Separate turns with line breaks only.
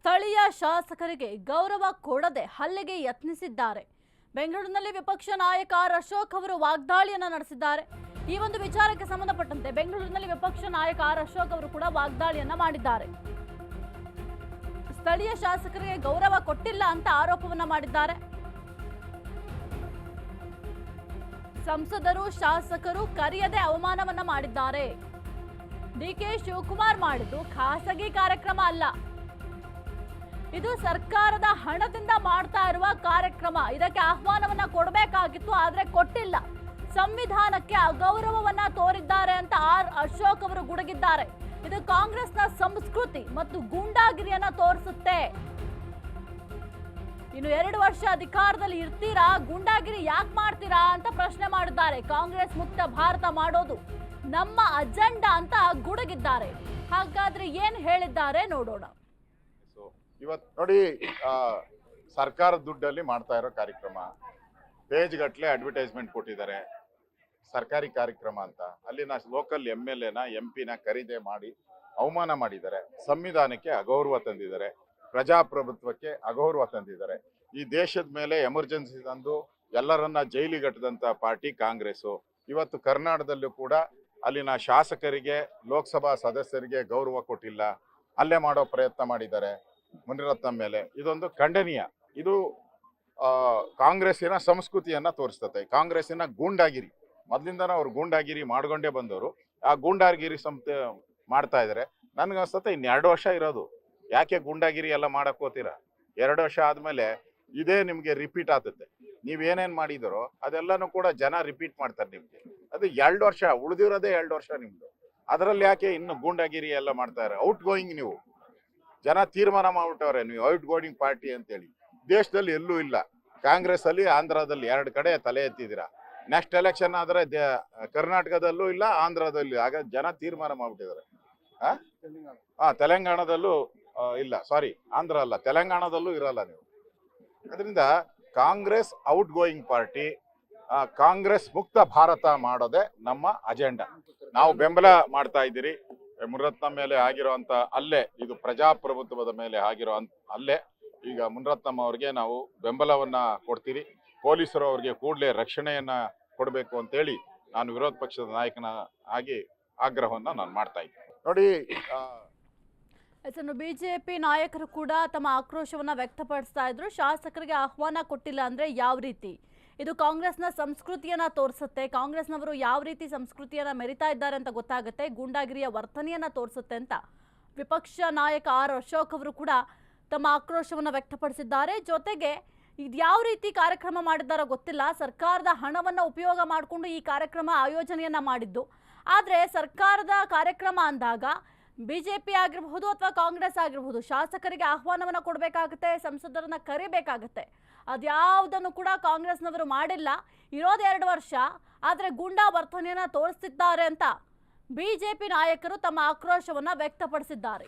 ಸ್ಥಳೀಯ ಶಾಸಕರಿಗೆ ಗೌರವ ಕೊಡದೆ ಹಲ್ಲೆಗೆ ಯತ್ನಿಸಿದ್ದಾರೆ. ಬೆಂಗಳೂರಿನಲ್ಲಿ ವಿಪಕ್ಷ ನಾಯಕ ಅಶೋಕ್ ಅವರು ವಾಗ್ದಾಳಿಯನ್ನ ನಡೆಸಿದ್ದಾರೆ. ಈ ಒಂದು ವಿಚಾರಕ್ಕೆ ಸಂಬಂಧಪಟ್ಟಂತೆ ಬೆಂಗಳೂರಿನಲ್ಲಿ ವಿಪಕ್ಷ ನಾಯಕ ಅಶೋಕ್ ಅವರು ಕೂಡ ವಾಗ್ದಾಳಿಯನ್ನ ಮಾಡಿದ್ದಾರೆ. ಸ್ಥಳೀಯ ಶಾಸಕರಿಗೆ ಗೌರವ ಕೊಟ್ಟಿಲ್ಲ ಅಂತ ಆರೋಪವನ್ನ ಮಾಡಿದ್ದಾರೆ. ಸಂಸದರು ಶಾಸಕರು ಕರೆಯದೆ ಅವಮಾನವನ್ನ ಮಾಡಿದ್ದಾರೆ. ಡಿಕೆ ಶಿವಕುಮಾರ್ ಮಾಡಿದ್ದು ಖಾಸಗಿ ಕಾರ್ಯಕ್ರಮ ಅಲ್ಲ, ಇದು ಸರ್ಕಾರದ ಹಣದಿಂದ ಮಾಡ್ತಾ ಇರುವ ಕಾರ್ಯಕ್ರಮ. ಇದಕ್ಕೆ ಆಹ್ವಾನವನ್ನ ಕೊಡಬೇಕಾಗಿತ್ತು, ಆದ್ರೆ ಕೊಟ್ಟಿಲ್ಲ. ಸಂವಿಧಾನಕ್ಕೆ ಅಗೌರವವನ್ನ ತೋರಿದ್ದಾರೆ ಅಂತ ಅಶೋಕ್ ಅವರು ಗುಡುಗಿದ್ದಾರೆ. ಇದು ಕಾಂಗ್ರೆಸ್ನ ಸಂಸ್ಕೃತಿ ಮತ್ತು ಗೂಂಡಾಗಿರಿಯನ್ನ ತೋರಿಸುತ್ತೆ. ಇನ್ನು 2 ವರ್ಷ ಅಧಿಕಾರದಲ್ಲಿ ಇರ್ತೀರಾ, ಗೂಂಡಾಗಿರಿ ಯಾಕೆ ಮಾಡ್ತೀರಾ ಅಂತ ಪ್ರಶ್ನೆ ಮಾಡಿದ್ದಾರೆ. ಕಾಂಗ್ರೆಸ್ ಮುಕ್ತ ಭಾರತ ಮಾಡೋದು ನಮ್ಮ ಅಜೆಂಡಾ ಅಂತ ಗುಡುಗಿದ್ದಾರೆ. ಹಾಗಾದ್ರೆ ಏನ್ ಹೇಳಿದ್ದಾರೆ ನೋಡೋಣ.
ಇವತ್ತು ನೋಡಿ, ಸರ್ಕಾರದ ದುಡ್ಡಲ್ಲಿ ಮಾಡ್ತಾ ಇರೋ ಕಾರ್ಯಕ್ರಮ, ಪೇಜ್ ಗಟ್ಟಲೆ ಅಡ್ವರ್ಟೈಸ್ಮೆಂಟ್ ಕೊಟ್ಟಿದ್ದಾರೆ. ಸರ್ಕಾರಿ ಕಾರ್ಯಕ್ರಮ ಅಂತ ಅಲ್ಲಿನ ಲೋಕಲ್ MLA MP ಖರೀದಿ ಮಾಡಿ ಅವಮಾನ ಮಾಡಿದ್ದಾರೆ. ಸಂವಿಧಾನಕ್ಕೆ ಅಗೌರವ ತಂದಿದ್ದಾರೆ, ಪ್ರಜಾಪ್ರಭುತ್ವಕ್ಕೆ ಅಗೌರವ ತಂದಿದ್ದಾರೆ. ಈ ದೇಶದ ಮೇಲೆ ಎಮರ್ಜೆನ್ಸಿ ತಂದು ಎಲ್ಲರನ್ನ ಜೈಲಿಗಟ್ಟದಂತ ಪಾರ್ಟಿ ಕಾಂಗ್ರೆಸ್ಸು. ಇವತ್ತು ಕರ್ನಾಟಕದಲ್ಲೂ ಕೂಡ ಅಲ್ಲಿನ ಶಾಸಕರಿಗೆ, ಲೋಕಸಭಾ ಸದಸ್ಯರಿಗೆ ಗೌರವ ಕೊಟ್ಟಿಲ್ಲ, ಹಲ್ಲೆ ಮಾಡೋ ಪ್ರಯತ್ನ ಮಾಡಿದ್ದಾರೆ ಮುನಿರತ್ನ ಮೇಲೆ. ಇದೊಂದು ಖಂಡನೀಯ. ಇದು ಕಾಂಗ್ರೆಸ್ಸಿನ ಸಂಸ್ಕೃತಿಯನ್ನ ತೋರಿಸ್ತದೆ. ಕಾಂಗ್ರೆಸ್ಸಿನ ಗೂಂಡಾಗಿರಿ, ಮೊದಲಿಂದನೂ ಅವ್ರು ಗೂಂಡಾಗಿರಿ ಮಾಡ್ಕೊಂಡೇ ಬಂದವರು. ಆ ಗೂಂಡಾಗಿರಿ ಮಾಡ್ತಾ ಇದ್ದಾರೆ. ನನ್ಗನ್ಸುತ್ತೆ ಇನ್ನು 2 ವರ್ಷ ಇರೋದು. ಯಾಕೆ ಗೂಂಡಾಗಿರಿ ಎಲ್ಲ ಮಾಡಕ್ ಹೋಗ್ತೀರಾ? 2 ವರ್ಷ ಆದ್ಮೇಲೆ ಇದೇ ನಿಮ್ಗೆ ರಿಪೀಟ್ ಆಗ್ತದೆ. ನೀವೇನೇನ್ ಮಾಡಿದರೋ ಅದೆಲ್ಲಾನು ಕೂಡ ಜನ ರಿಪೀಟ್ ಮಾಡ್ತಾರೆ ನಿಮ್ಗೆ. ಅದು 2 ವರ್ಷ ಉಳಿದಿರೋದೇ 2 ವರ್ಷ ನಿಮ್ದು. ಅದರಲ್ಲಿ ಯಾಕೆ ಇನ್ನು ಗೂಂಡಾಗಿರಿ ಎಲ್ಲ ಮಾಡ್ತಾರೆ? ಔಟ್ ಗೋಯಿಂಗ್ ನೀವು ಜನ ತೀರ್ಮಾನ ಮಾಡ್ಬಿಟ್ಟವ್ರೆ, ನೀವು ಔಟ್ ಗೋಯಿಂಗ್ ಪಾರ್ಟಿ ಅಂತೇಳಿ. ದೇಶದಲ್ಲಿ ಎಲ್ಲೂ ಇಲ್ಲ. ಕಾಂಗ್ರೆಸ್ ಅಲ್ಲಿ ಆಂಧ್ರದಲ್ಲಿ 2 ಕಡೆ ತಲೆ ಎತ್ತಿದ್ದೀರಾ. ನೆಕ್ಸ್ಟ್ ಎಲೆಕ್ಷನ್ ಆದ್ರೆ ಕರ್ನಾಟಕದಲ್ಲೂ ಇಲ್ಲ, ಆಂಧ್ರದಲ್ಲೂ. ಆಗ ಜನ ತೀರ್ಮಾನ ಮಾಡ್ಬಿಟ್ಟಿದ್ದಾರೆ. ತೆಲಂಗಾಣದಲ್ಲೂ ಇಲ್ಲ, ಸಾರಿ ಆಂಧ್ರ ಅಲ್ಲ, ತೆಲಂಗಾಣದಲ್ಲೂ ಇರಲ್ಲ ನೀವು. ಅದರಿಂದ Congress out going party, Congress ಮುಕ್ತ ಭಾರತ ಮಾಡೋದೇ ನಮ್ಮ ಅಜೆಂಡಾ. ನಾವು ಬೆಂಬಲ ಮಾಡ್ತಾ ಇದ್ದೀರಿ. ಮುನಿರತ್ನ ಮೇಲೆ ಆಗಿರೋಂಥ ಹಲ್ಲೆ, ಇದು ಪ್ರಜಾಪ್ರಭುತ್ವದ ಮೇಲೆ ಆಗಿರೋ ಹಲ್ಲೆ. ಈಗ ಮುನಿರತ್ನಂ ಅವ್ರಿಗೆ ನಾವು ಬೆಂಬಲವನ್ನ ಕೊಡ್ತೀರಿ. ಪೊಲೀಸರು ಅವ್ರಿಗೆ ಕೂಡಲೇ ರಕ್ಷಣೆಯನ್ನ ಕೊಡಬೇಕು ಅಂತೇಳಿ ನಾನು ವಿರೋಧ ಪಕ್ಷದ ನಾಯಕನ ಆಗಿ ಆಗ್ರಹವನ್ನ ನಾನು ಮಾಡ್ತಾ ಇದ್ದೀನಿ. ನೋಡಿ,
ಬಿಜೆಪಿ ನಾಯಕರು ಕೂಡ ತಮ್ಮ ಆಕ್ರೋಶವನ್ನ ವ್ಯಕ್ತಪಡಿಸ್ತಾ ಇದ್ರು. ಶಾಸಕರಿಗೆ ಆಹ್ವಾನ ಕೊಟ್ಟಿಲ್ಲ ಅಂದ್ರೆ ಯಾವ ರೀತಿ? ಇದು ಕಾಂಗ್ರೆಸ್ನ ಸಂಸ್ಕೃತಿಯನ್ನ ತೋರಿಸುತ್ತೆ. ಕಾಂಗ್ರೆಸ್ನವರು ಯಾವ ರೀತಿ ಸಂಸ್ಕೃತಿಯನ್ನ ಮೆರಿತಾ ಇದ್ದಾರೆ ಅಂತ ಗೊತ್ತಾಗುತ್ತೆ. ಗೂಂಡಾಗಿರಿಯ ವರ್ತನೆಯನ್ನ ತೋರಿಸುತ್ತೆ ಅಂತ ವಿಪಕ್ಷ ನಾಯಕ ಅಶೋಕ್ ಅವರು ಕೂಡ ತಮ್ಮ ಆಕ್ರೋಶವನ್ನ ವ್ಯಕ್ತಪಡಿಸಿದ್ದಾರೆ. ಜೊತೆಗೆ ಇದ್ಯಾವ ರೀತಿ ಕಾರ್ಯಕ್ರಮ ಮಾಡಿದ್ದಾರೋ ಗೊತ್ತಿಲ್ಲ. ಸರ್ಕಾರದ ಹಣವನ್ನ ಉಪಯೋಗ ಮಾಡಿಕೊಂಡು ಈ ಕಾರ್ಯಕ್ರಮ ಆಯೋಜನೆಯನ್ನ ಮಾಡಿದ್ದು. ಆದ್ರೆ ಸರ್ಕಾರದ ಕಾರ್ಯಕ್ರಮ ಅಂದಾಗ ಬಿಜೆಪಿ ಆಗಿರಬಹುದು ಅಥವಾ ಕಾಂಗ್ರೆಸ್ ಆಗಿರಬಹುದು, ಶಾಸಕರಿಗೆ ಆಹ್ವಾನವನ್ನ ಕೊಡಬೇಕಾಗುತ್ತೆ, ಸಂಸದರನ್ನ ಕರಿಬೇಕಾಗತ್ತೆ. ಅದ್ಯಾವುದನ್ನು ಕೂಡ ಕಾಂಗ್ರೆಸ್ನವರು ಮಾಡಿಲ್ಲ. ಇರೋದು 2 ವರ್ಷ, ಆದ್ರೆ ಗೂಂಡಾ ವರ್ತನೆಯನ್ನ ತೋರಿಸ್ತಿದ್ದಾರೆ ಅಂತ ಬಿಜೆಪಿ ನಾಯಕರು ತಮ್ಮ ಆಕ್ರೋಶವನ್ನ ವ್ಯಕ್ತಪಡಿಸಿದ್ದಾರೆ.